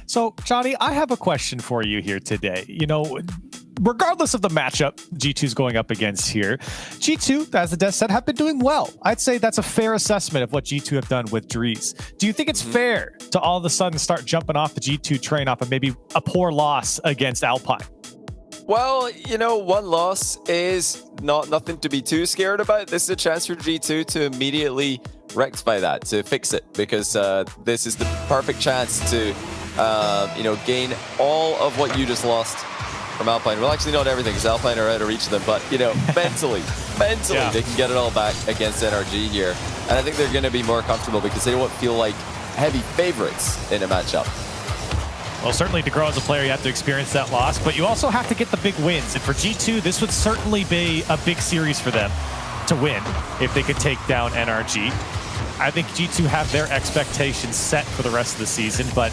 So, Johnny, I have a question for you here today. You know, regardless of the matchup G2's going up against here, G2, as the Des said, have been doing well. I'd say that's a fair assessment of what G2 have done with Dries. Do you think it's fair to all of a sudden start jumping off the G2 train off of maybe a poor loss against Alpine? Well, you know, one loss is nothing to be too scared about. This is a chance for G2 to immediately rectify that, to fix it, because this is the perfect chance to, you know, gain all of what you just lost from Alpine. Well, actually not everything, because Alpine are out of reach of them, but, you know, mentally, yeah, they can get it all back against NRG here. And I think they're going to be more comfortable because they won't feel like heavy favorites in a matchup. Well, certainly to grow as a player, you have to experience that loss, but you also have to get the big wins. And for G2, this would certainly be a big series for them to win if they could take down NRG. I think G2 have their expectations set for the rest of the season, but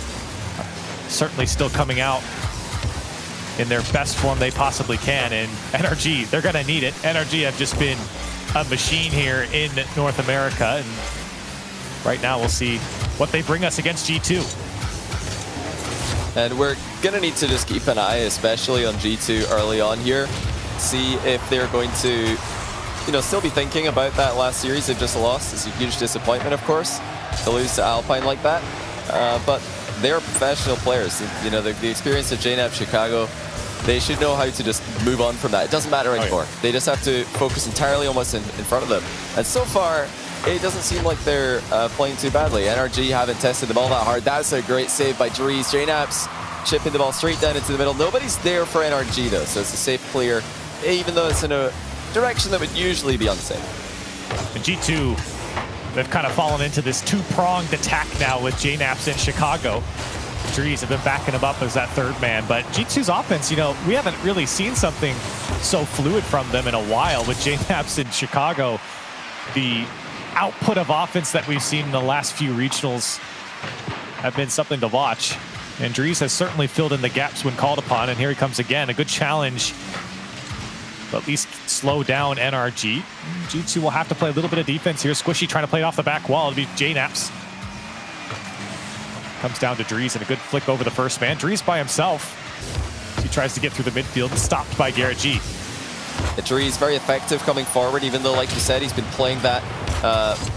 certainly still coming out in their best form they possibly can. And NRG, they're going to need it. NRG have just been a machine here in North America. And right now we'll see what they bring us against G2. And we're going to need to just keep an eye, especially on G2 early on here. See if they're going to, you know, still be thinking about that last series they've just lost. It's a huge disappointment, of course, to lose to Alpine like that. But they're professional players. You know, the experience of JNAP Chicago, they should know how to just move on from that. It doesn't matter anymore. Oh, yeah. They just have to focus entirely on what's in front of them. And so far, it doesn't seem like they're playing too badly. NRG haven't tested the ball that hard. That's a great save by Dries. JNAP's chipping the ball straight down into the middle. Nobody's there for NRG, though, so it's a safe clear, even though it's in a direction that would usually be unsafe. And G2, they've kind of fallen into this two-pronged attack now with JNAPs in Chicago. Dries have been backing him up as that third man, but G2's offense, you know, we haven't really seen something so fluid from them in a while with JNAPs in Chicago. The output of offense that we've seen in the last few regionals have been something to watch. And Dries has certainly filled in the gaps when called upon, and here he comes again. A good challenge, but at least slow down NRG. G2 will have to play a little bit of defense here. Squishy trying to play it off the back wall. It'll be JNAPs. Comes down to Dries and a good flick over the first man. Dries by himself. He tries to get through the midfield and stopped by Garrett G. Dries very effective coming forward, even though, like you said, he's been playing that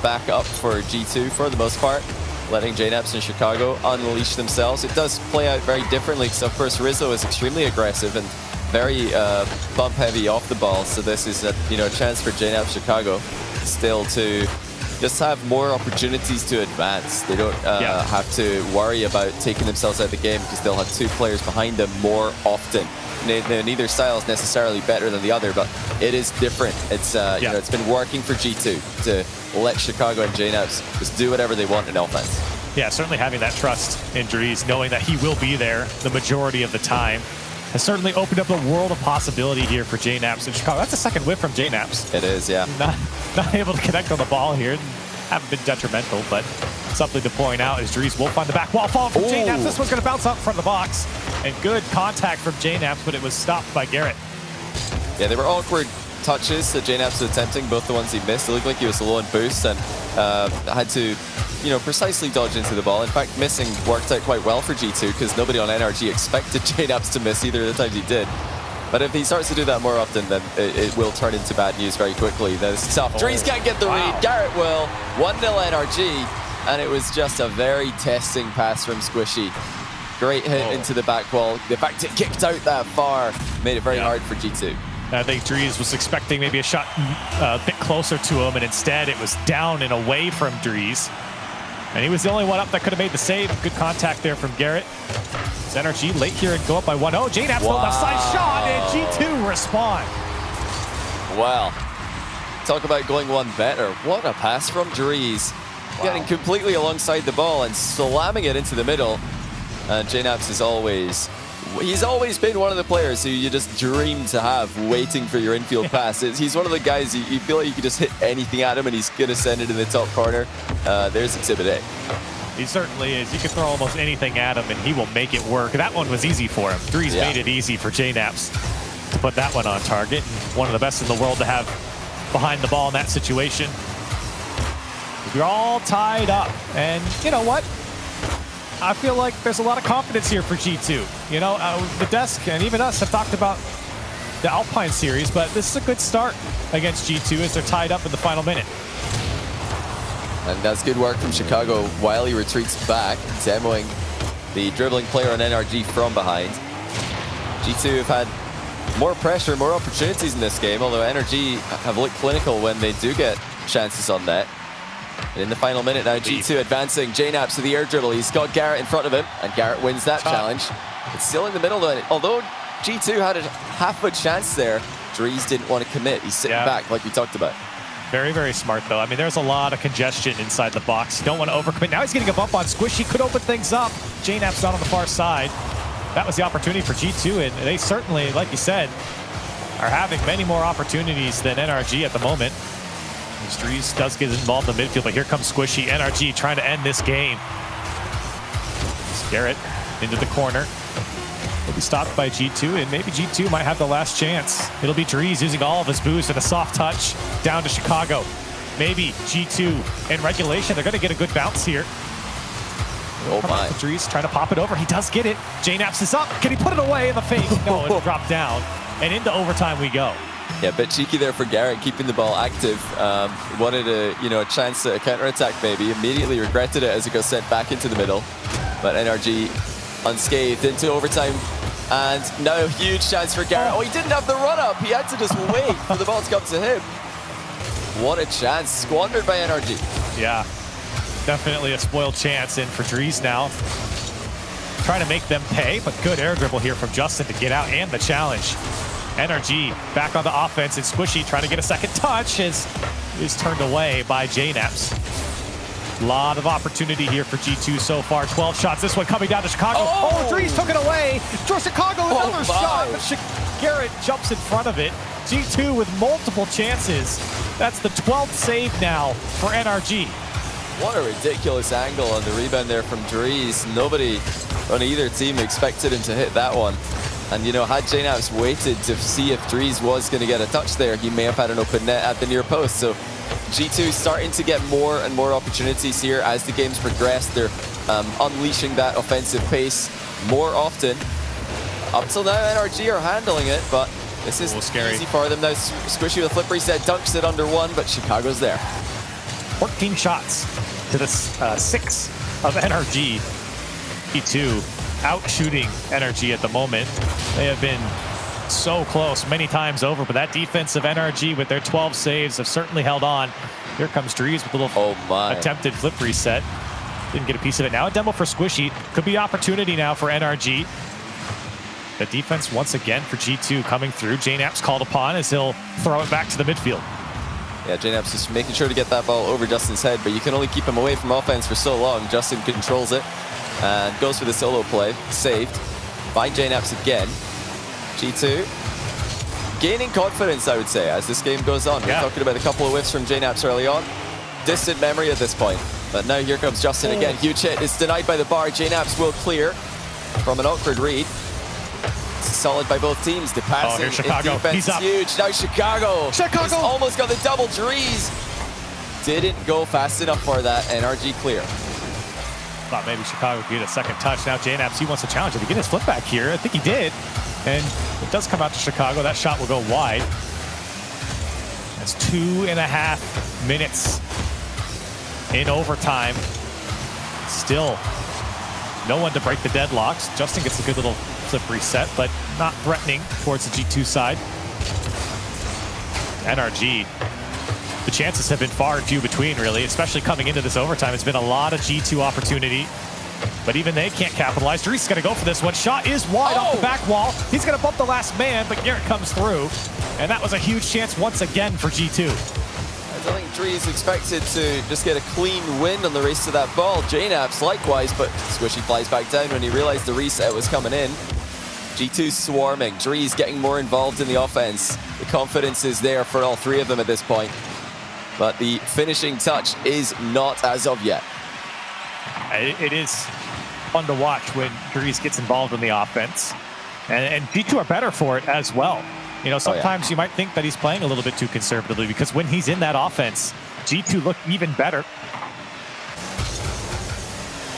back up for G2 for the most part, letting JNAPs in Chicago unleash themselves. It does play out very differently, because of course Rizzo is extremely aggressive and very bump heavy off the ball. So this is a chance for JNAPs Chicago still to just have more opportunities to advance. They don't have to worry about taking themselves out of the game, because they'll have two players behind them more often. Neither style is necessarily better than the other, but it is different. It's you know, it's been working for G2 to let Chicago and JNAPs just do whatever they want in offense. Yeah, certainly having that trust in Dries, knowing that he will be there the majority of the time, has certainly opened up a world of possibility here for JNAPs in Chicago. That's a second whip from JNAPs. It is, yeah. Not able to connect on the ball here. Haven't been detrimental, but something to point out is Dries will find the back wall fall from JNAPs. This one's going to bounce up from the box. And good contact from JNAPs, but it was stopped by Garrett. Yeah, they were awkward touches that JNAPs was attempting, both the ones he missed. It looked like he was low on boost and had to, precisely dodge into the ball. In fact, missing worked out quite well for G2, because nobody on NRG expected JNAPs to miss either of the times he did. But if he starts to do that more often, then it will turn into bad news very quickly. That's tough. Dries can't get the read. Garrett will. 1-0 NRG. And it was just a very testing pass from Squishy. Great hit into the back wall. The fact it kicked out that far made it very hard for G2. I think Dries was expecting maybe a shot a bit closer to him, and instead it was down and away from Dries. And he was the only one up that could have made the save. Good contact there from Garrett. It's NRG late here and go up by 1-0. JNAP's left side shot, and G2 respond. Well, talk about going one better. What a pass from Dries. Getting completely alongside the ball and slamming it into the middle. And JNAPs is he's always been one of the players who you just dream to have waiting for your infield pass. He's one of the guys you feel like you can just hit anything at him and he's going to send it in the top corner. There's Exhibit A. He certainly is. You can throw almost anything at him and he will make it work. That one was easy for him. Dries made it easy for JNAPs to put that one on target. One of the best in the world to have behind the ball in that situation. We're all tied up. And you know what? I feel like there's a lot of confidence here for G2. You know, the desk and even us have talked about the Alpine series, but this is a good start against G2 as they're tied up in the final minute. And that's good work from Chicago while he retreats back, demoing the dribbling player on NRG from behind. G2 have had more pressure, more opportunities in this game, although NRG have looked clinical when they do get chances on net. And in the final minute now, G2 advancing. JNaps with the air dribble. He's got Garrett in front of him, and Garrett wins that challenge. It's still in the middle though. Although G2 had a half a chance there, Dries didn't want to commit. He's sitting back like we talked about. Very, very smart though. I mean, there's a lot of congestion inside the box. You don't want to overcommit. Now he's getting a bump on Squishy. Could open things up. JNap's not on the far side. That was the opportunity for G2, and they certainly, like you said, are having many more opportunities than NRG at the moment. Dries does get involved in the midfield, but here comes Squishy. NRG trying to end this game. Garrett into the corner. Will be stopped by G2, and maybe G2 might have the last chance. It'll be Dries using all of his boost and a soft touch down to Chicago. Maybe G2 in regulation. They're going to get a good bounce here. Oh my. Dries trying to pop it over. He does get it. JNaps is up. Can he put it away in the fake? No, it'll drop down. And into overtime we go. Yeah, a bit cheeky there for Garrett, keeping the ball active. Wanted a chance at a counter-attack maybe. Immediately regretted it as it got sent back into the middle. But NRG unscathed into overtime. And now a huge chance for Garrett. Oh, he didn't have the run-up. He had to just wait for the ball to come to him. What a chance. Squandered by NRG. Yeah, definitely a spoiled chance in for Dries now. Trying to make them pay, but good air dribble here from Justin to get out and the challenge. NRG back on the offense, and Squishy trying to get a second touch is turned away by JNaps. A lot of opportunity here for G2 so far. 12 shots. This one coming down to Chicago. Oh, Dries took it away. For Chicago, another shot. But Garrett jumps in front of it. G2 with multiple chances. That's the 12th save now for NRG. What a ridiculous angle on the rebound there from Dries. Nobody on either team expected him to hit that one. And, you know, had JNaps waited to see if Dries was going to get a touch there, he may have had an open net at the near post. So G2 starting to get more and more opportunities here as the games progress. They're unleashing that offensive pace more often. Up till now, NRG are handling it, but this is easy for them now. Squishy with a flip reset, dunks it under one, but Chicago's there. 14 shots to the 6 of NRG. G2 out shooting NRG at the moment. They have been so close many times over, but that defense of NRG with their 12 saves have certainly held on. Here comes Dries with a little attempted flip reset. Didn't get a piece of it. Now a demo for Squishy. Could be opportunity now for NRG. The defense once again for G2 coming through. JNaps called upon as he'll throw it back to the midfield. Yeah, JNaps just making sure to get that ball over Justin's head, but you can only keep him away from offense for so long. Justin controls it and goes for the solo play. Saved by JNaps again. G2 gaining confidence, I would say, as this game goes on. We're talking about a couple of whiffs from JNaps early on. Distant memory at this point. But now here comes Justin again. Huge hit. It's denied by the bar. JNaps will clear from an awkward read. It's solid by both teams. The passing in defense is huge. Now Chicago has almost got the double. Dries didn't go fast enough for that. NRG clear. Thought maybe Chicago could get a second touch. Now JNaps, he wants to challenge it to get his flip back here. I think he did. And it does come out to Chicago. That shot will go wide. That's 2.5 minutes in overtime. Still no one to break the deadlocks. Justin gets a good little flip reset, but not threatening towards the G2 side. NRG, the chances have been far and few between, really, especially coming into this overtime. It's been a lot of G2 opportunity, but even they can't capitalize. Dries is going to go for this one. Shot is wide off the back wall. He's going to bump the last man, but Garrett comes through, and that was a huge chance once again for G2. I think Dries expected to just get a clean win on the race to that ball. JNaps likewise, but Squishy flies back down when he realized the reset was coming in. G2 swarming. Dries getting more involved in the offense. The confidence is there for all three of them at this point. But the finishing touch is not as of yet. It is fun to watch when Dries gets involved in the offense. And G2 are better for it as well. You know, sometimes you might think that he's playing a little bit too conservatively, because when he's in that offense, G2 look even better.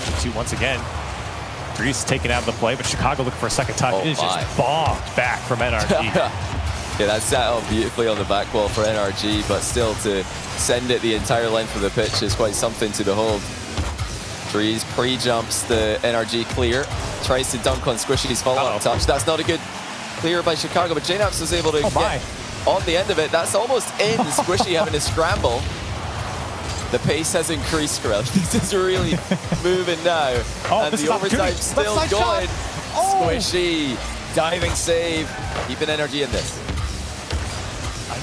G2 once again Drees taken out of the play, but Chicago looking for a second touch. Oh It is my. just bombed back from NRG. Yeah, that's set up beautifully on the back wall for NRG, but still to send it the entire length of the pitch is quite something to behold. Drees pre-jumps the NRG clear, tries to dunk on Squishy's follow-up touch. That's not a good clear by Chicago, but JNaps was able to get on the end of it. That's almost in. Squishy having to scramble. The pace has increased, Corell. This is really moving now. And the overtime's still going. Squishy, diving save, keeping energy in this.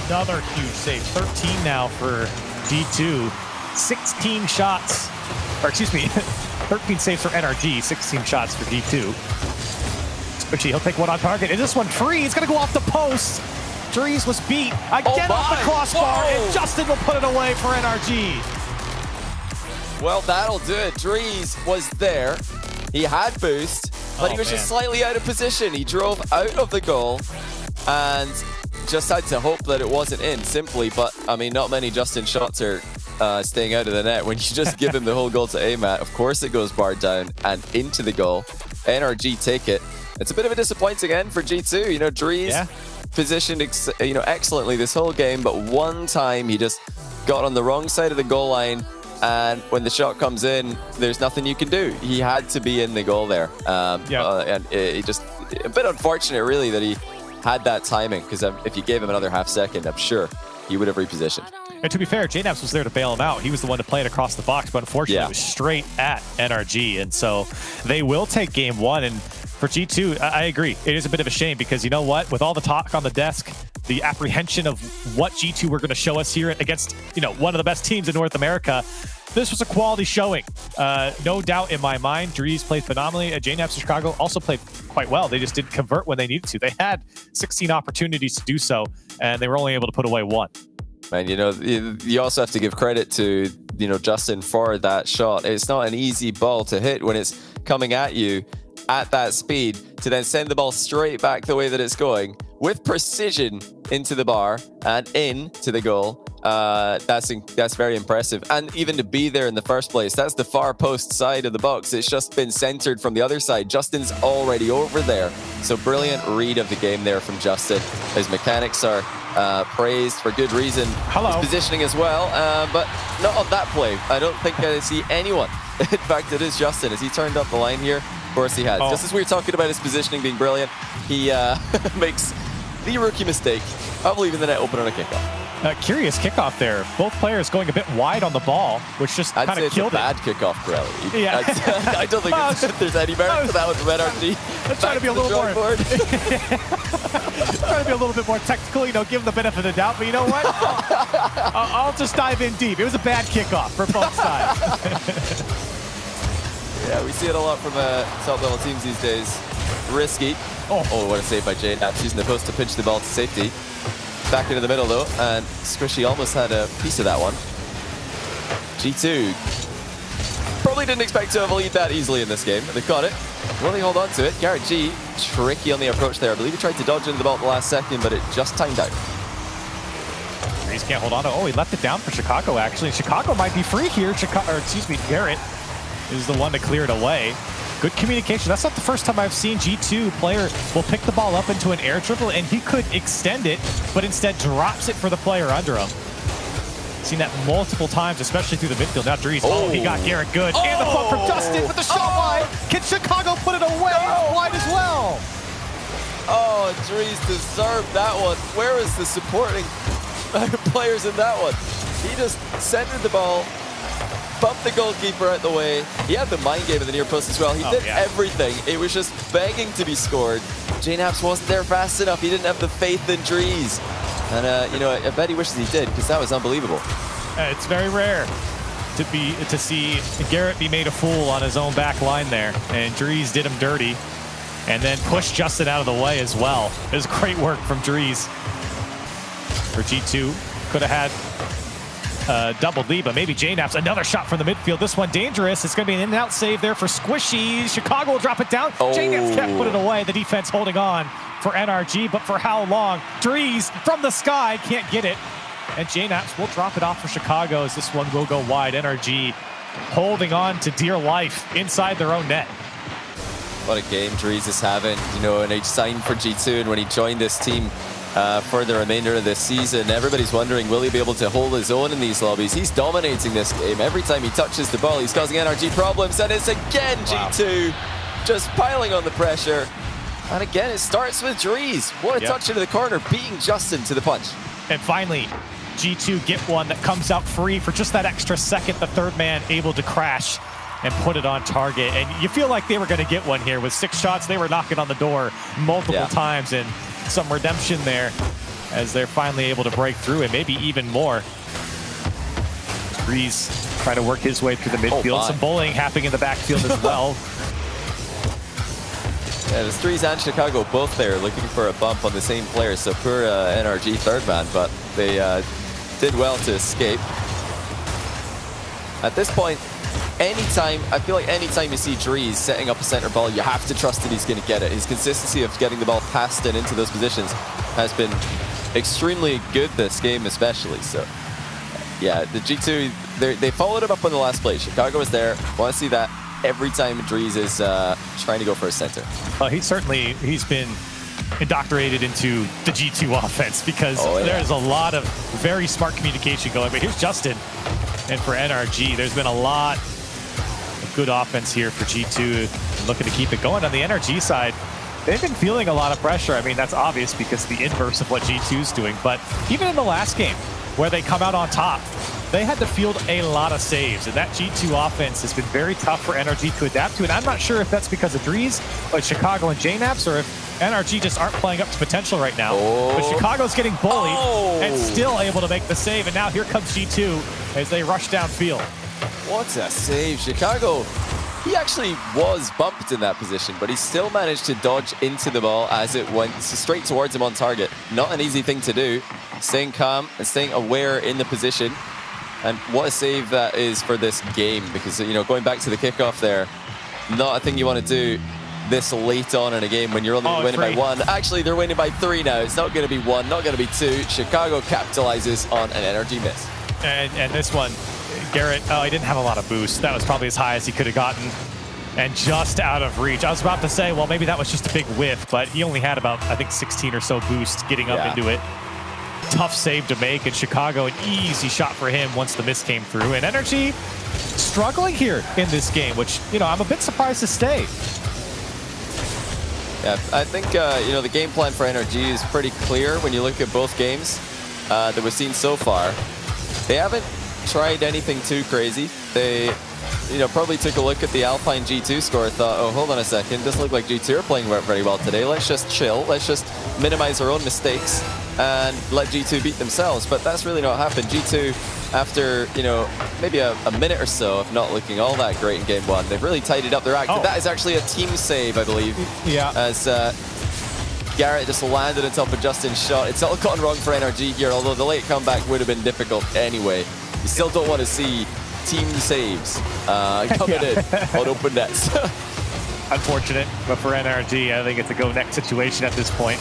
Another huge save. 13 now for G2. 16 shots. Or excuse me, 13 saves for NRG, 16 shots for G2. Squishy, he'll take one on target. And this one free. It's going to go off the post. Drees was beat. Again off the crossbar, and Justin will put it away for NRG. Well, that'll do it. Drees was there. He had boost, but he was just slightly out of position. He drove out of the goal and just had to hope that it wasn't in, simply. But, I mean, not many Justin shots are staying out of the net. When you just give him the whole goal to aim at, of course it goes barred down and into the goal. NRG take it. It's a bit of a disappointing end for G2. You know, Drees positioned excellently this whole game, but one time he just got on the wrong side of the goal line, and when the shot comes in, there's nothing you can do. He had to be in the goal there. And it just a bit unfortunate, really, that he had that timing, because if you gave him another half second, I'm sure he would have repositioned. And to be fair, JNaps was there to bail him out. He was the one to play it across the box, but unfortunately it was straight at NRG. And so they will take game one. And for G2, I agree. It is a bit of a shame because you know what? With all the talk on the desk, the apprehension of what G2 were going to show us here against, one of the best teams in North America, this was a quality showing. No doubt in my mind. Drees played phenomenally. JNaps in Chicago also played quite well. They just didn't convert when they needed to. They had 16 opportunities to do so, and they were only able to put away one. And, you also have to give credit to, Justin for that shot. It's not an easy ball to hit when it's coming at you at that speed, to then send the ball straight back the way that it's going with precision into the bar and in to the goal. That's very impressive. And even to be there in the first place, that's the far post side of the box. It's just been centered from the other side. Justin's already over there. So brilliant read of the game there from Justin. His mechanics are praised for good reason. His positioning as well, but not on that play. I don't think I see anyone. In fact, it is Justin. As he turned up the line here, of course he has. Just as we were talking about his positioning being brilliant, he makes the rookie mistake of leaving the net open on a kickoff. Curious kickoff there. Both players going a bit wide on the ball, which just kind of killed it. I'd say it's a bad kickoff, Pirelli. Yeah. I don't think there's any merit to that one from NRG. Let's try to be a little more. Trying to be a little bit more technical, give them the benefit of the doubt. But you know what? I'll just dive in deep. It was a bad kickoff for both sides. Yeah, we see it a lot from top-level teams these days. Risky. Oh, what a save by JNaps, using the post to pinch the ball to safety. Back into the middle, though, and Squishy almost had a piece of that one. G2 probably didn't expect to have a lead that easily in this game. They've got it. Will they hold on to it? Garrett G, tricky on the approach there. I believe he tried to dodge into the ball at the last second, but it just timed out. Drees can't hold on to it. He left it down for Chicago, actually. Chicago might be free here. Garrett is the one to clear it away. Good communication. That's not the first time I've seen G2 player will pick the ball up into an air dribble, and he could extend it, but instead drops it for the player under him. Seen that multiple times, especially through the midfield. Now Drees, he got Garrett good. And the bump from Justin with the shot wide. Can Chicago put it away? It's wide as well. Oh, Drees deserved that one. Where is the supporting players in that one? He just centered the ball, bumped the goalkeeper out the way. He had the mind game in the near post as well. He did everything. It was just begging to be scored. JNaps wasn't there fast enough. He didn't have the faith in Drees. And, I bet he wishes he did, because that was unbelievable. It's very rare to see Garrett be made a fool on his own back line there. And Drees did him dirty and then pushed Justin out of the way as well. It was great work from Drees. For G2, could have had double lead, but maybe JNaps, another shot from the midfield. This one dangerous. It's going to be an in and out save there for Squishy. Chicago will drop it down. JNaps can't put it away. The defense holding on for NRG, but for how long? Drees from the sky can't get it. And JNaps will drop it off for Chicago as this one will go wide. NRG holding on to dear life inside their own net. What a game Dries is having, you know, and he signed for G2, and when he joined this team for the remainder of this season, everybody's wondering, will he be able to hold his own in these lobbies? He's dominating this game. Every time he touches the ball, he's causing NRG problems, and it's again G2 just piling on the pressure. And again, it starts with Dries. What a touch into the corner, beating Justin to the punch. And finally, G2 get one that comes out free for just that extra second. The third man able to crash and put it on target. And you feel like they were going to get one here. With 6 shots, they were knocking on the door multiple times, and some redemption there as they're finally able to break through, and maybe even more. Dries trying to work his way through the midfield. Some bullying happening in the backfield as well. Yeah, there's Dries and Chicago both there looking for a bump on the same player, so poor NRG third man, but they did well to escape. At this point, I feel like anytime you see Dries setting up a center ball, you have to trust that he's going to get it. His consistency of getting the ball past and into those positions has been extremely good this game especially. So yeah, the G2, they followed it up on the last play. Chicago was there. Want to see that every time Dries is trying to go for a center. He's been indoctrinated into the G2 offense, because there's a lot of very smart communication going. But here's Justin, and for NRG, there's been a lot of good offense here for G2, looking to keep it going. On the NRG side, they've been feeling a lot of pressure. I mean, that's obvious because the inverse of what G2's doing. But even in the last game, where they come out on top, they had to field a lot of saves, and that G2 offense has been very tough for NRG to adapt to. And I'm not sure if that's because of Dries, but Chicago and JNAPS, or if NRG just aren't playing up to potential right now. But Chicago's getting bullied and still able to make the save. And now here comes G2 as they rush downfield. What a save. Chicago, he actually was bumped in that position, but he still managed to dodge into the ball as it went straight towards him on target. Not an easy thing to do. Staying calm and staying aware in the position. And what a save that is for this game, because, you know, going back to the kickoff there, not a thing you want to do this late on in a game when you're only winning by 1. Actually, they're winning by 3 now. It's not going to be 1, not going to be 2. Chicago capitalizes on an NRG miss. And this one, Garrett, he didn't have a lot of boost. That was probably as high as he could have gotten, and just out of reach. I was about to say, well, maybe that was just a big whiff, but he only had about, I think, 16 or so boost getting up into it. Tough save to make, and Chicago, an easy shot for him once the miss came through. And NRG struggling here in this game, which, you know, I'm a bit surprised to stay. Yeah, I think, you know, the game plan for NRG is pretty clear when you look at both games that we've seen so far. They haven't tried anything too crazy. They, you know, probably took a look at the Alpine G2 score, thought, oh, hold on a second, doesn't look like G2 are playing very well today. Let's just chill. Let's just minimize our own mistakes and let G2 beat themselves. But that's really not happened. G2, after, you know, maybe a minute or so of not looking all that great in game 1, they've really tidied up their act. That is actually a team save, I believe. Yeah. As Garrett just landed on top of Justin's shot. It's all gone wrong for NRG here, although the late comeback would have been difficult anyway. You still don't want to see team saves coming in on open nets. Unfortunate, but for NRG, I think it's a go next situation at this point.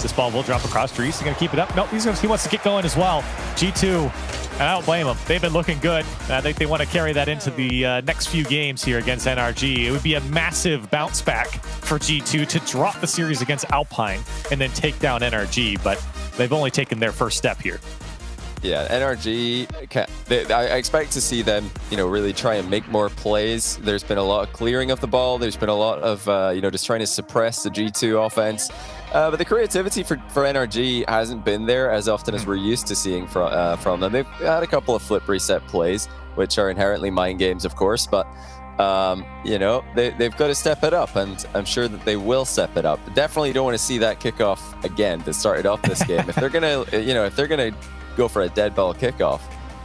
This ball will drop across. Dries is going to keep it up. Nope, he wants to get going as well. G2, and I don't blame him. They've been looking good. And I think they want to carry that into the next few games here against NRG. It would be a massive bounce back for G2 to drop the series against Alpine and then take down NRG, but they've only taken their first step here. Yeah, NRG, I expect to see them, you know, really try and make more plays. There's been a lot of clearing of the ball. There's been a lot of, you know, just trying to suppress the G2 offense. But the creativity for NRG hasn't been there as often as we're used to seeing from them. They've had a couple of flip reset plays, which are inherently mind games, of course, but you know, they've got to step it up, and I'm sure that they will step it up. Definitely don't want to see that kickoff again that started off this game. If they're gonna, you know, if they're gonna go for a dead ball kickoff,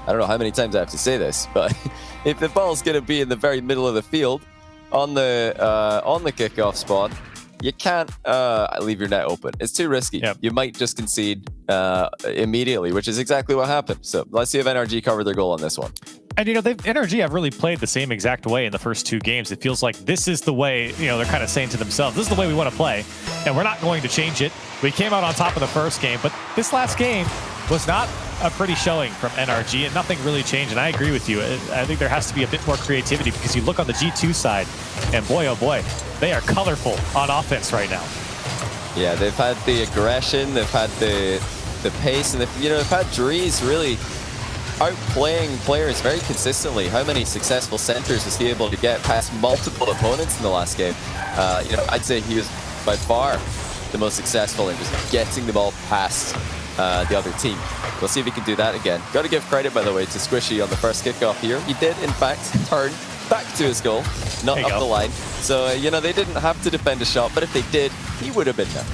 I don't know how many times I have to say this, but if the ball's gonna be in the very middle of the field on the kickoff spot, you can't leave your net open. It's too risky. Yep. You might just concede immediately, which is exactly what happened. So let's see if NRG covered their goal on this one. And, you know, NRG have really played the same exact way in the first 2 games. It feels like this is the way, you know, they're kind of saying to themselves, this is the way we want to play, and we're not going to change it. We came out on top of the first game, but this last game was not a pretty showing from NRG, and nothing really changed. And I agree with you. I think there has to be a bit more creativity, because you look on the G2 side, and boy, oh boy, they are colorful on offense right now. Yeah, they've had the aggression, they've had the pace, and they've had Dries really outplaying players very consistently. How many successful centers was he able to get past multiple opponents in the last game? I'd say he was by far the most successful in just getting the ball past the other team. We'll see if he can do that again. Got to give credit, by the way, to Squishy on the first kickoff here. He did, in fact, turn back to his goal, not up the line. So, they didn't have to defend a shot, but if they did, he would have been there.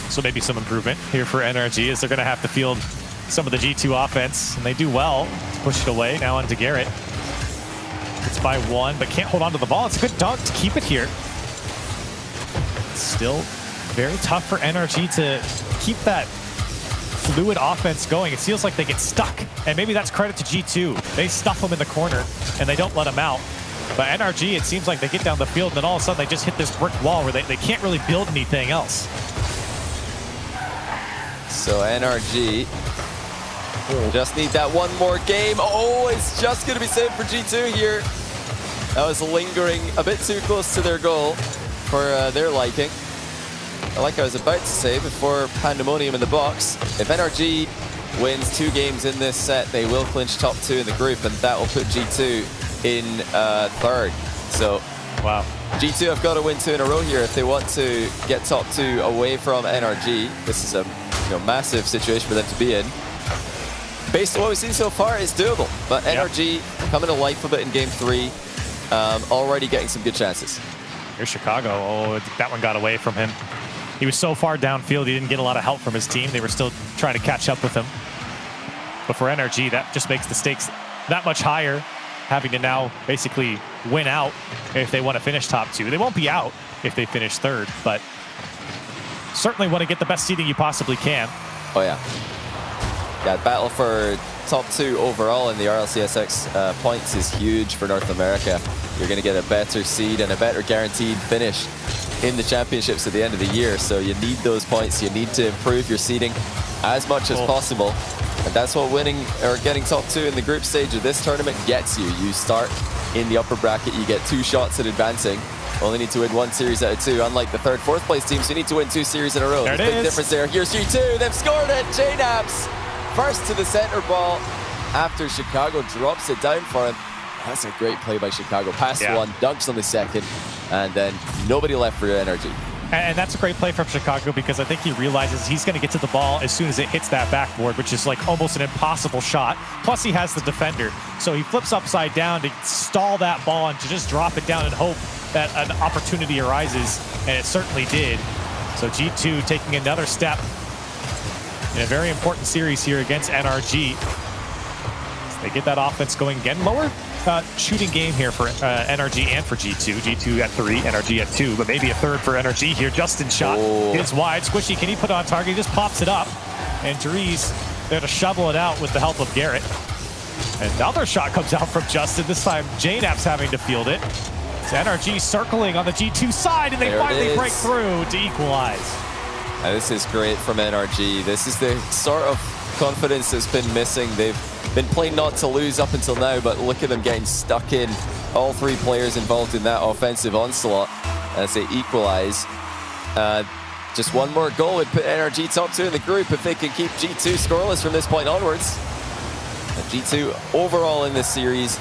So maybe some improvement here for NRG as they're going to have to field some of the G2 offense, and they do well to push it away. Now onto Garrett. It's by one, but can't hold on to the ball. It's a good dunk to keep it here. Still very tough for NRG to keep that fluid offense going. It feels like they get stuck, and maybe that's credit to G2. They stuff them in the corner, and they don't let them out. But NRG, it seems like they get down the field, and then all of a sudden they just hit this brick wall where they can't really build anything else. So NRG just need that one more game. Oh, it's just going to be saved for G2 here. That was lingering a bit too close to their goal for their liking. Like I was about to say before pandemonium in the box, if NRG wins 2 games in this set, they will clinch top 2 in the group, and that will put G2 in 3rd. So wow, G2 have got to win 2 in a row here if they want to get top 2 away from NRG. This is a massive situation for them to be in. Based on what we've seen so far, it's doable. But NRG coming to life a bit in game 3, already getting some good chances. Here's Chicago. Oh, that one got away from him. He was so far downfield, he didn't get a lot of help from his team. They were still trying to catch up with him. But for NRG, that just makes the stakes that much higher, having to now basically win out if they want to finish top 2. They won't be out if they finish 3rd, but certainly want to get the best seeding you possibly can. Oh, yeah. Yeah, battle for top 2 overall in the RLCS points is huge for North America. You're going to get a better seed and a better guaranteed finish in the championships at the end of the year. So you need those points. You need to improve your seeding as much as possible. And that's what winning or getting top 2 in the group stage of this tournament gets you. You start in the upper bracket. You get 2 shots at advancing. Only need to win 1 series out of 2. Unlike the 3rd, 4th place teams, you need to win 2 series in a row. There's a big difference there. Here's G2. They've scored it. JNAPS first to the center ball after Chicago drops it down for him. That's a great play by Chicago. Pass 1, dunks on the 2nd, and then nobody left for NRG. And that's a great play from Chicago because I think he realizes he's going to get to the ball as soon as it hits that backboard, which is like almost an impossible shot. Plus he has the defender. So he flips upside down to stall that ball and to just drop it down and hope that an opportunity arises, and it certainly did. So G2 taking another step in a very important series here against NRG. They get that offense going again. Lower shooting game here for NRG and for G2. G2 at 3, NRG at 2, but maybe a 3rd for NRG here. Justin shot is wide. Squishy, can he put it on target? He just pops it up. And Dries there to shovel it out with the help of Garrett. Another shot comes out from Justin. This time JNAP's having to field it. It's NRG circling on the G2 side, and they finally break through to equalize. This is great from NRG. This is the sort of confidence that's been missing. They've been playing not to lose up until now, but look at them getting stuck in. All 3 players involved in that offensive onslaught as they equalize. Just 1 more goal would put NRG top 2 in the group if they can keep G2 scoreless from this point onwards. And G2 overall in this series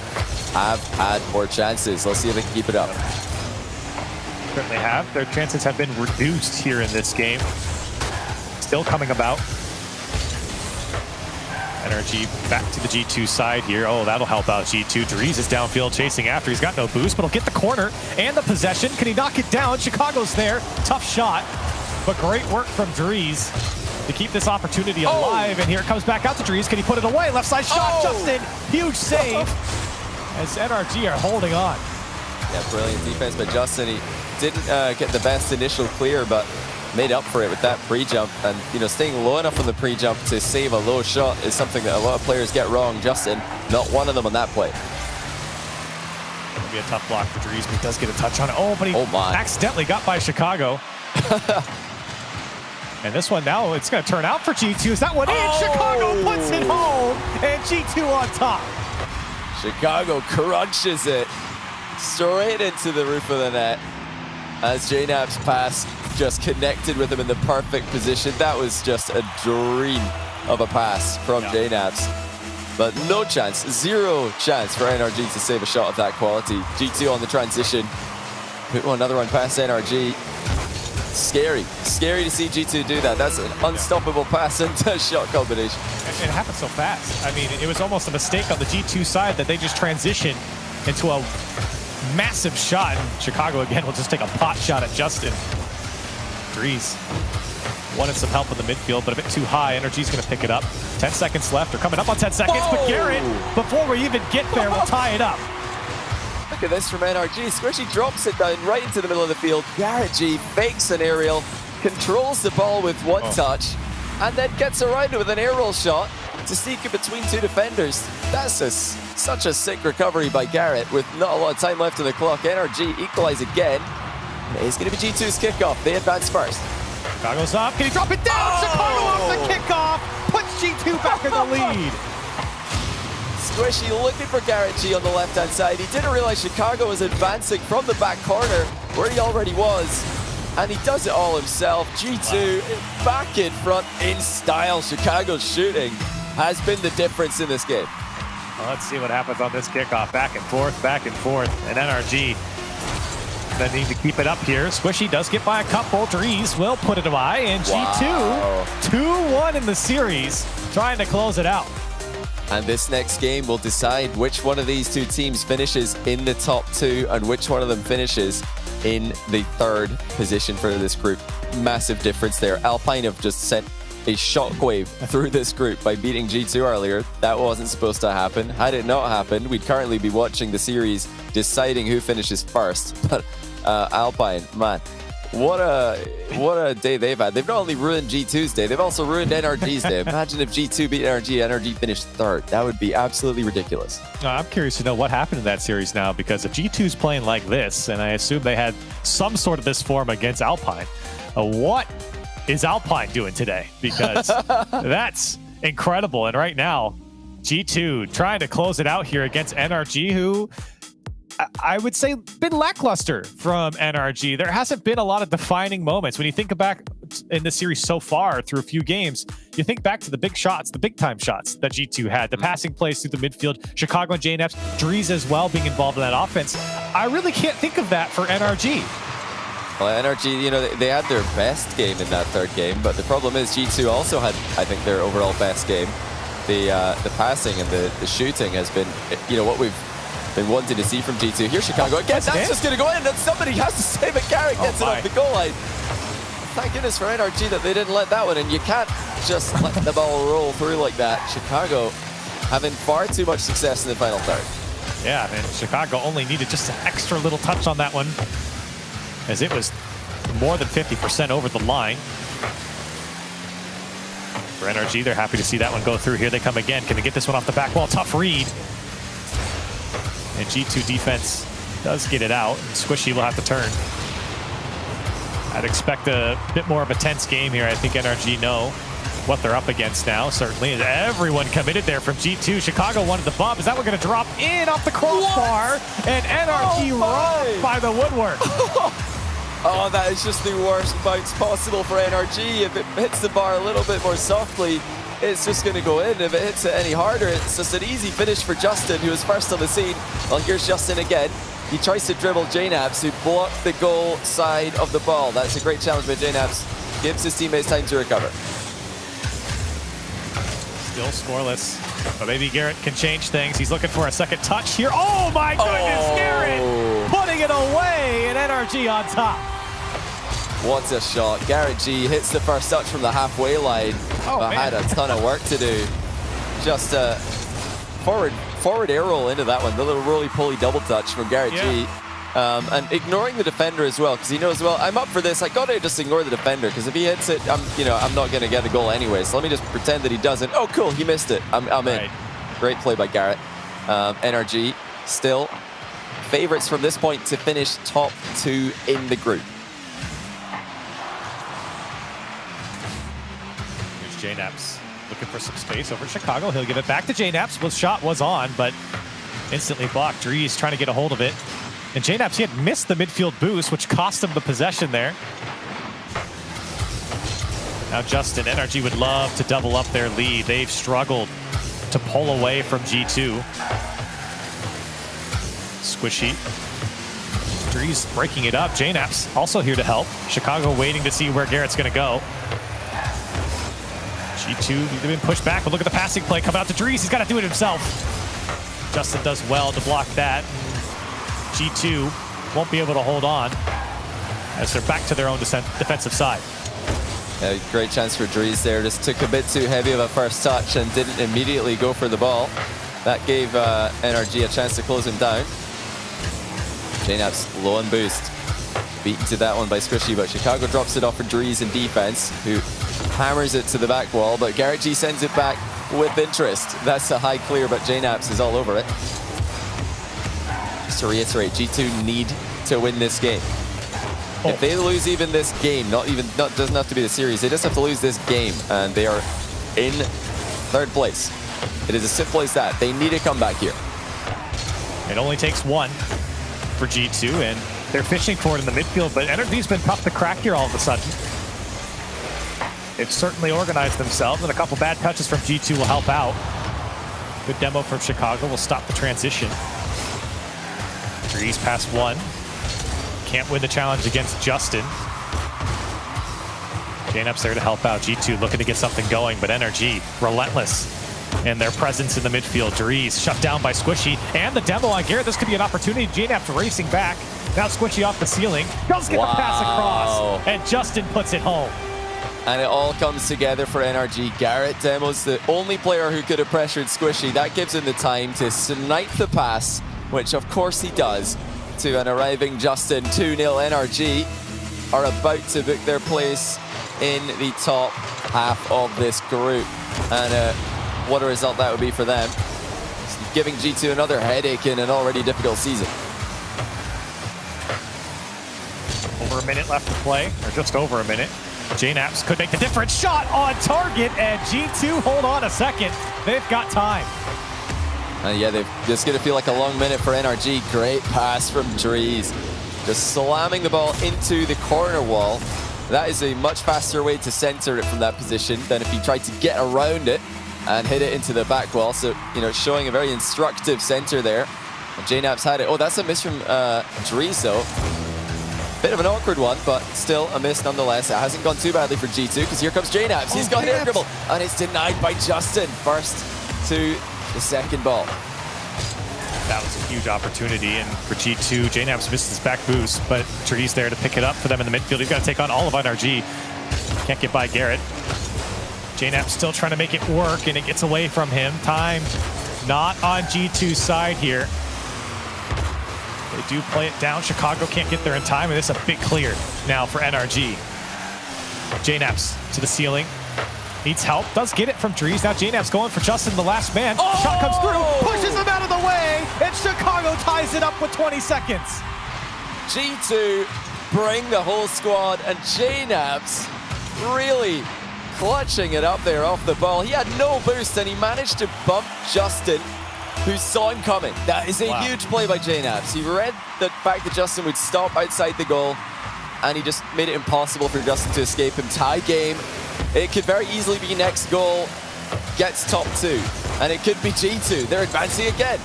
have had more chances. Let's see if they can keep it up. Certainly have. Their chances have been reduced here in this game. Still coming about. NRG back to the G2 side here. Oh, that'll help out G2. Dries is downfield chasing after. He's got no boost, but he'll get the corner and the possession. Can he knock it down? Chicago's there. Tough shot, but great work from Dries to keep this opportunity alive. And here it comes back out to Dries. Can he put it away? Left side shot, Justin. Huge save as NRG are holding on. Yeah, brilliant defense by Justin. He didn't get the best initial clear, but made up for it with that pre-jump. And staying low enough on the pre-jump to save a low shot is something that a lot of players get wrong. Justin, not one of them on that play. It'll be a tough block for Dries, but he does get a touch on it. Oh, but he accidentally got by Chicago. And this one now, it's going to turn out for G2. Is that one in? Chicago puts it home, and G2 on top. Chicago crunches it. straight into the roof of the net as JNAP's pass just connected with him in the perfect position. That was just a dream of a pass from JNAP's. But no chance, zero chance for NRG to save a shot of that quality. G2 on the transition. Put another one past NRG. Scary to see G2 do that. That's an unstoppable pass into a shot combination. It happened so fast. I mean, it was almost a mistake on the G2 side that they just transitioned into a massive shot. And Chicago again will just take a pot shot at Justin. Dries wanted some help in the midfield, but a bit too high. NRG's going to pick it up. 10 seconds left. They're coming up on 10 seconds, but Garrett, before we even get there, will tie it up. Look at this from NRG. Squishy drops it down right into the middle of the field. Garrett G fakes an aerial, controls the ball with one touch, and then gets around it with an aerial shot to sneak it between two defenders. That's such a sick recovery by Garrett with not a lot of time left on the clock. NRG equalize again. It's going to be G2's kickoff. They advance first. Chicago's up. Can he drop it down? Chicago off the kickoff. Puts G2 back in the lead. Squishy looking for Garrett G on the left-hand side. He didn't realize Chicago was advancing from the back corner where he already was. And he does it all himself. G2 back in front in style. Chicago's shooting has been the difference in this game. Well, let's see what happens on this kickoff. Back and forth, and NRG that need to keep it up here. Squishy does get by a couple. Dries will put it away, and G2 2-1 in the series, trying to close it out. And this next game will decide which one of these two teams finishes in the top two and which one of them finishes in the third position for this group. Massive difference there. Alpine have just sent a shockwave through this group by beating G2 earlier. That wasn't supposed to happen. Had it not happened, we'd currently be watching the series deciding who finishes first. But Alpine, man, what a day they've had. They've not only ruined G2's day, they've also ruined NRG's day. Imagine if G2 beat NRG finished third. That would be absolutely ridiculous. I'm curious to know what happened in that series now, because if G2's playing like this, and I assume they had some sort of this form against Alpine, what is Alpine doing today? Because that's incredible. And right now, G2 trying to close it out here against NRG, who I would say been lackluster from NRG. There hasn't been a lot of defining moments. When you think back in the series so far through a few games, you think back to the big shots, the big time shots that G2 had, the passing plays through the midfield, Chicago and JNAPs, Dries as well being involved in that offense. I really can't think of that for NRG. Well, NRG, you know, they had their best game in that third game, but the problem is G2 also had, I think, their overall best game. The passing and the shooting has been, you know, what we've been wanting to see from G2. Here's Chicago again. That's just going to go in, and somebody has to save it. Garrett gets it off the goal line. Thank goodness for NRG that they didn't let that one in. You can't just let the ball roll through like that. Chicago having far too much success in the final third. Yeah, and Chicago only needed just an extra little touch on that one, as it was more than 50% over the line. For NRG, they're happy to see that one go through. Here they come again. Can they get this one off the back wall? Tough read. And G2 defense does get it out. Squishy will have to turn. I'd expect a bit more of a tense game here. I think NRG know what they're up against now, certainly. Everyone committed there from G2. Chicago wanted the bump. Is that one going to drop in off the crossbar? And NRG robbed by the woodwork. Oh, that is just the worst bounce possible for NRG. If it hits the bar a little bit more softly, it's just going to go in. If it hits it any harder, it's just an easy finish for Justin, who was first on the scene. Well, here's Justin again. He tries to dribble JNAPs, who blocked the goal side of the ball. That's a great challenge by JNAPs. Gives his teammates time to recover. Still scoreless, but maybe Garrett can change things. He's looking for a second touch here. Oh my goodness, Garrett putting it away, and NRG on top. What a shot. Garrett G hits the first touch from the halfway line. But had a ton of work to do. Just a forward air roll into that one. The little roly-poly double touch from Garrett G. And ignoring the defender as well, because he knows, well, I'm up for this. I gotta just ignore the defender, because if he hits it, I'm not gonna get the goal anyway. So let me just pretend that he doesn't. Oh, cool, he missed it. I'm in. Great play by Garrett. NRG still favorites from this point to finish top 2 in the group. Here's JNAPs looking for some space over Chicago. He'll give it back to JNAPs. Well, shot was on, but instantly blocked. Dries trying to get a hold of it. And JNaps, he had missed the midfield boost, which cost him the possession there. Now Justin, NRG would love to double up their lead. They've struggled to pull away from G2. Squishy. Drees breaking it up. JNaps also here to help. Chicago waiting to see where Garrett's going to go. G2, they've been pushed back, but look at the passing play. Come out to Drees. He's got to do it himself. Justin does well to block that. G2 won't be able to hold on as they're back to their own defensive side. A great chance for Drees there. Just took a bit too heavy of a first touch and didn't immediately go for the ball. That gave NRG a chance to close him down. JNaps low on boost. Beaten to that one by Squishy, but Chicago drops it off for Drees in defense, who hammers it to the back wall, but Garrett G sends it back with interest. That's a high clear, but JNaps is all over it. Just to reiterate, G2 need to win this game. If they lose even this game, doesn't have to be the series, they just have to lose this game, and they are in third place. It is as simple as that. They need a comeback here. It only takes one for G2, and they're fishing for it in the midfield, but NRG's been tough to crack here all of a sudden. They've certainly organized themselves, and a couple bad touches from G2 will help out. Good demo from Chicago will stop the transition. Drees past one. Can't win the challenge against Justin. JNaps there to help out. G2 looking to get something going, but NRG relentless in their presence in the midfield. Drees shut down by Squishy, and the demo on Garrett. This could be an opportunity. JNaps racing back. Now Squishy off the ceiling. Does get the pass across, and Justin puts it home. And it all comes together for NRG. Garrett demos the only player who could have pressured Squishy. That gives him the time to snipe the pass, which of course he does, to an arriving Justin. 2-0 NRG are about to book their place in the top half of this group. And what a result that would be for them. It's giving G2 another headache in an already difficult season. Over a minute left to play, or just over a minute. JNaps could make the difference. Shot on target, and G2 hold on a second. They've got time. Yeah, this is going to feel like a long minute for NRG. Great pass from Drees. Just slamming the ball into the corner wall. That is a much faster way to center it from that position than if he tried to get around it and hit it into the back wall. So, you know, showing a very instructive center there. And JNaps had it. Oh, that's a miss from Drees, though. Bit of an awkward one, but still a miss nonetheless. It hasn't gone too badly for G2, because here comes JNaps. He's got an air dribble, and it's denied by Justin. First to the second ball. That was a huge opportunity, and for G2, JNaps missed his back boost, but Drees there to pick it up for them in the midfield. He's got to take on all of NRG. Can't get by Garrett. JNaps still trying to make it work, and it gets away from him. Time not on G2's side here. They do play it down. Chicago can't get there in time, and this is a big clear now for NRG. JNaps to the ceiling. Needs help. Does get it from Drees. Now JNaps going for Justin, the last man. Oh! Shot comes through. Pushes him out of the way. And Chicago ties it up with 20 seconds. G2 bring the whole squad, and JNaps really clutching it up there off the ball. He had no boost, and he managed to bump Justin, who saw him coming. That is a huge play by JNaps. He read the fact that Justin would stop outside the goal, and he just made it impossible for Justin to escape him. Tie game. It could very easily be next goal gets top two, and it could be G2. They're advancing again.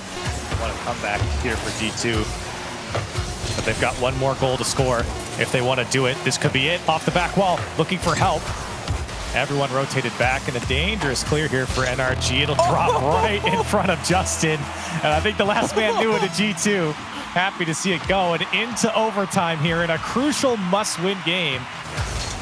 Want to come back here for G2, but they've got one more goal to score if they want to do it. This could be it. Off the back wall, looking for help. Everyone rotated back, and a dangerous clear here for NRG. It'll drop right in front of Justin, and I think the last man knew it at G2. Happy to see it go, and into overtime here in a crucial must-win game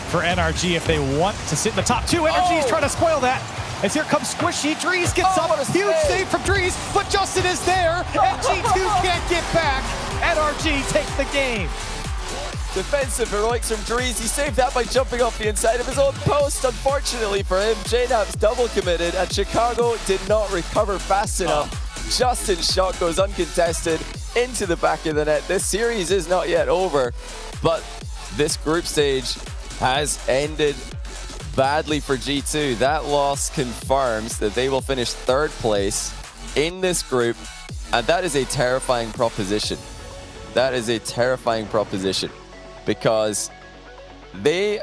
for NRG if they want to sit in the top two. NRG's trying to spoil that. As here comes Squishy. Drees gets up. Huge save from Drees, but Justin is there, and G2 can't get back. NRG takes the game. Defensive heroics from Drees. He saved that by jumping off the inside of his own post. Unfortunately for him, JNaps double committed, and Chicago did not recover fast enough. Justin's shot goes uncontested into the back of the net. This series is not yet over, but this group stage has ended badly for G2. That loss confirms that they will finish third place in this group, and that is a terrifying proposition. that is a terrifying proposition because they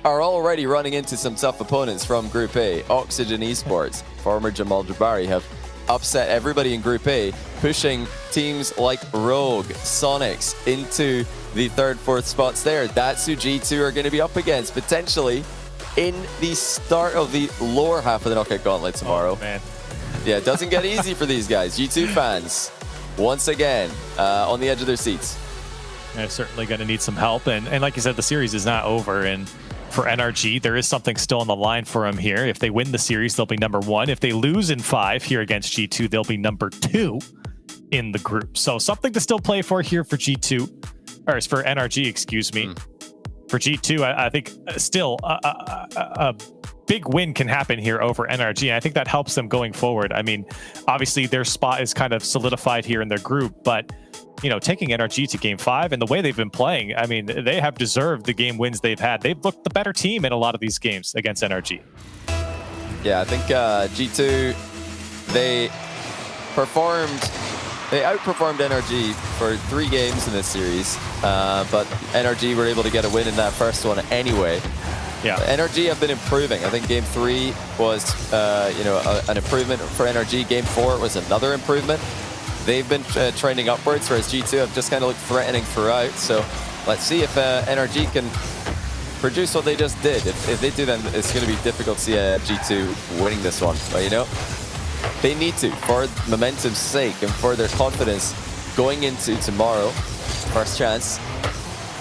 are already running into some tough opponents from Group A. Oxygen Esports, former Jamal Jabari, have upset everybody in Group A, pushing teams like Rogue, Sonics into the 3rd, 4th spots there. That's who G2 are going to be up against, potentially in the start of the lower half of the Knockout Gauntlet tomorrow. Oh, man. Yeah, it doesn't get easy for these guys. G2 fans, once again, on the edge of their seats. They're certainly going to need some help. And like you said, the series is not over. And for NRG, there is something still on the line for them here. If they win the series, they'll be number 1. If they lose in 5 here against G2, they'll be number 2 in the group. So something to still play for here for G2, or for NRG, excuse me. For G2, I think still a big win can happen here over NRG. And I think that helps them going forward. I mean, obviously their spot is kind of solidified here in their group, but you know, taking NRG to Game 5 and the way they've been playing, I mean, they have deserved the game wins they've had. They've looked the better team in a lot of these games against NRG. Yeah, I think G2, they outperformed NRG for 3 games in this series, but NRG were able to get a win in that first one anyway. Yeah, NRG have been improving. I think Game 3 was, an improvement for NRG. Game 4 was another improvement. They've been trending upwards, whereas G2 have just kind of looked threatening throughout. So let's see if NRG can produce what they just did. If they do, then it's going to be difficult to see G2 winning this one. But, you know, they need to, for momentum's sake and for their confidence going into tomorrow. First chance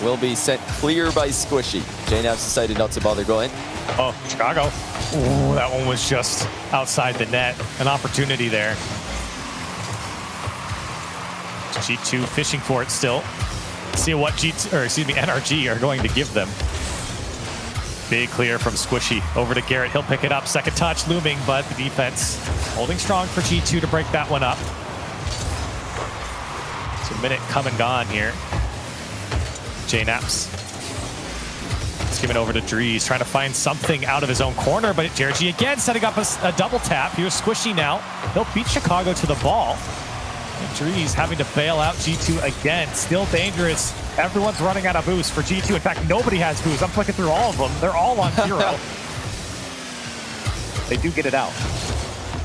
will be sent clear by Squishy. JNAP's decided not to bother going. Oh, Chicago. Ooh, that one was just outside the net. An opportunity there. G2 fishing for it still. See what NRG are going to give them. Big clear from Squishy. Over to Garrett. He'll pick it up. Second touch looming, but the defense holding strong for G2 to break that one up. It's a minute come and gone here. JNAPS. Let's give it over to Drees, trying to find something out of his own corner, but JRG again setting up a double tap. Here's Squishy now. He'll beat Chicago to the ball. And Drees having to bail out G2 again. Still dangerous. Everyone's running out of boost for G2. In fact, nobody has boost. I'm flicking through all of them. They're all on 0. They do get it out.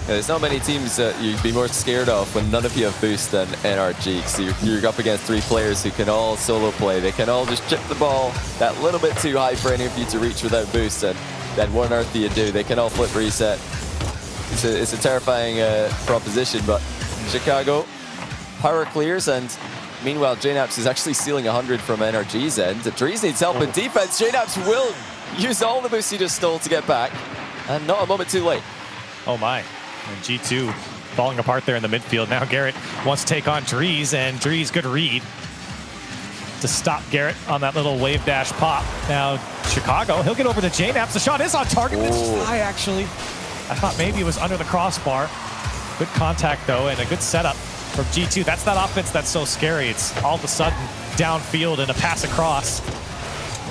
Yeah, there's not many teams that you'd be more scared of when none of you have boost than NRG. So you're up against 3 players who can all solo play. They can all just chip the ball that little bit too high for any of you to reach without boost. And then what on earth do you do? They can all flip reset. It's a terrifying proposition, but Chicago power clears, and meanwhile JNAPS is actually stealing 100 from NRG's end. Drees needs help in defense. JNAPS will use all the boost he just stole to get back, and not a moment too late. Oh my. And G2 falling apart there in the midfield. Now Garrett wants to take on Drees, and Drees, good read to stop Garrett on that little wave dash pop. Now Chicago, he'll get over to JNAPS. The shot is on target. It's high, actually. I thought maybe it was under the crossbar. Good contact though, and a good setup from G2. That's that offense that's so scary. It's all of a sudden downfield and a pass across.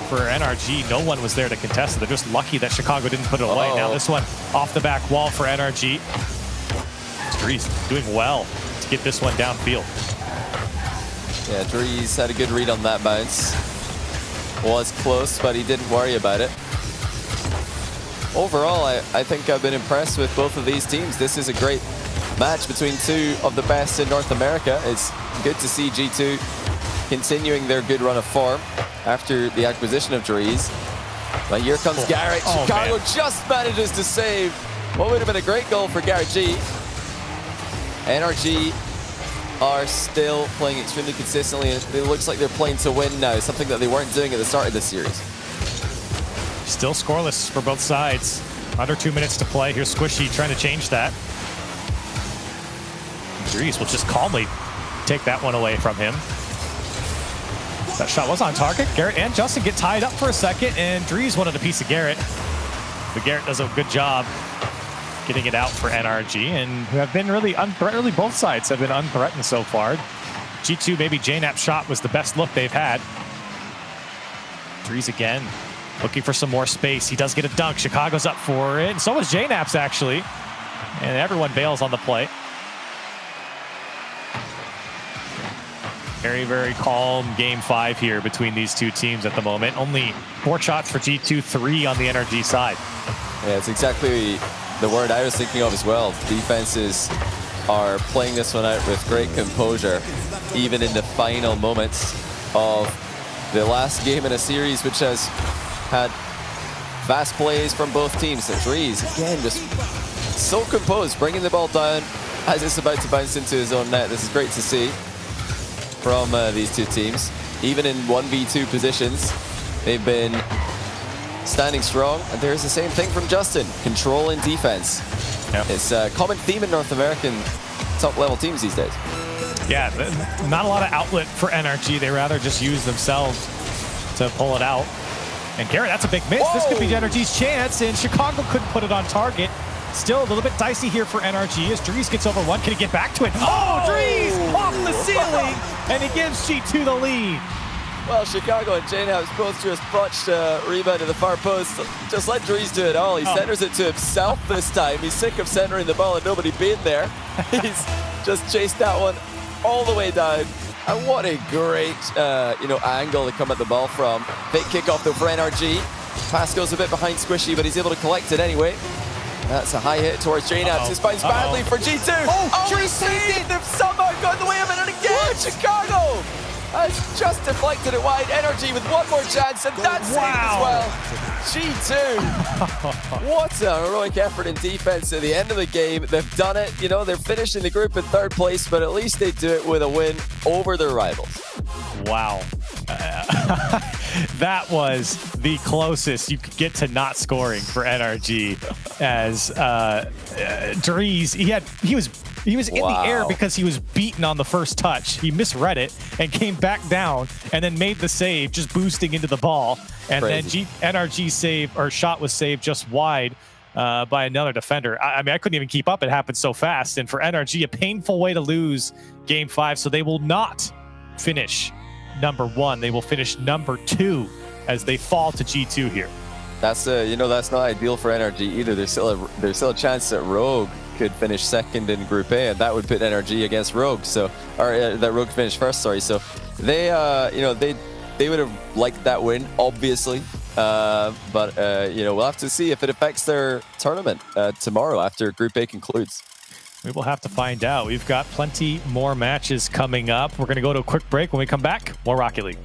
For NRG, no one was there to contest it. They're just lucky that Chicago didn't put it away. Now this one off the back wall for NRG. Drees doing well to get this one downfield. Yeah, Drees had a good read on that bounce. Was close, but he didn't worry about it. Overall, I think I've been impressed with both of these teams. This is a great match between 2 of the best in North America. It's good to see G2 continuing their good run of form after the acquisition of Drees. But here comes Garrett. Chicago just manages to save what would have been a great goal for Garrett G. NRG are still playing extremely consistently, and it looks like they're playing to win now, something that they weren't doing at the start of this series. Still scoreless for both sides. Under 2 minutes to play. Here's Squishy trying to change that. Drees will just calmly take that one away from him. That shot was on target. Garrett and Justin get tied up for a second, and Drees wanted a piece of Garrett. But Garrett does a good job getting it out for NRG, and who have been really unthreatened. Both sides have been unthreatened so far. G2, maybe JNAP's shot was the best look they've had. Drees again, looking for some more space. He does get a dunk. Chicago's up for it, and so was JNAP's actually. And everyone bails on the play. Very, very calm game 5 here between these two teams at the moment. Only 4 shots for G2, 3 on the NRG side. Yeah, it's exactly the word I was thinking of as well. Defenses are playing this one out with great composure, even in the final moments of the last game in a series, which has had fast plays from both teams. The Drees, again, just so composed, bringing the ball down as it's about to bounce into his own net. This is great to see from these two teams. Even in 1v2 positions, they've been standing strong. And there's the same thing from Justin, controlling defense. Yep. It's a common theme in North American top-level teams these days. Yeah, not a lot of outlet for NRG. They rather just use themselves to pull it out. And Garrett, that's a big miss. Whoa! This could be NRG's chance, and Chicago couldn't put it on target. Still a little bit dicey here for NRG as Drees gets over one. Can he get back to it? Oh, Drees off the ceiling, and he gives G2 the lead. Well, Chicago and JNAPS both just botched a rebound to the far post. Just let Drees do it all. He centers it to himself this time. He's sick of centering the ball and nobody being there. He's just chased that one all the way down. And what a great, angle to come at the ball from. Big kickoff though for NRG. Pass goes a bit behind Squishy, but he's able to collect it anyway. That's a high hit towards JNAPS. This bounce badly for G2. He saved it. They've somehow got the way of it, and again, Chicago has just deflected it wide. NRG with one more chance, and that's saved as well. G2. What a heroic effort in defense at the end of the game. They've done it. You know, they're finishing the group in 3rd place, but at least they do it with a win over their rivals. Wow. That was the closest you could get to not scoring for NRG, as Drees, he was in the air because he was beaten on the first touch. He misread it and came back down and then made the save, just boosting into the ball. And Crazy. Then NRG save or shot was saved just wide by another defender. I mean, I couldn't even keep up. It happened so fast. And for NRG, a painful way to lose game 5. So they will not finish number 1. They will finish number 2 as they fall to G2 here. That's that's not ideal for NRG either. There's still a chance that Rogue could finish 2nd in Group A, and that would put NRG against Rogue. So, that Rogue finished 1st. Sorry. So they they would have liked that win, obviously. But we'll have to see if it affects their tournament tomorrow after Group A concludes. We will have to find out. We've got plenty more matches coming up. We're going to go to a quick break. When we come back, more Rocket League.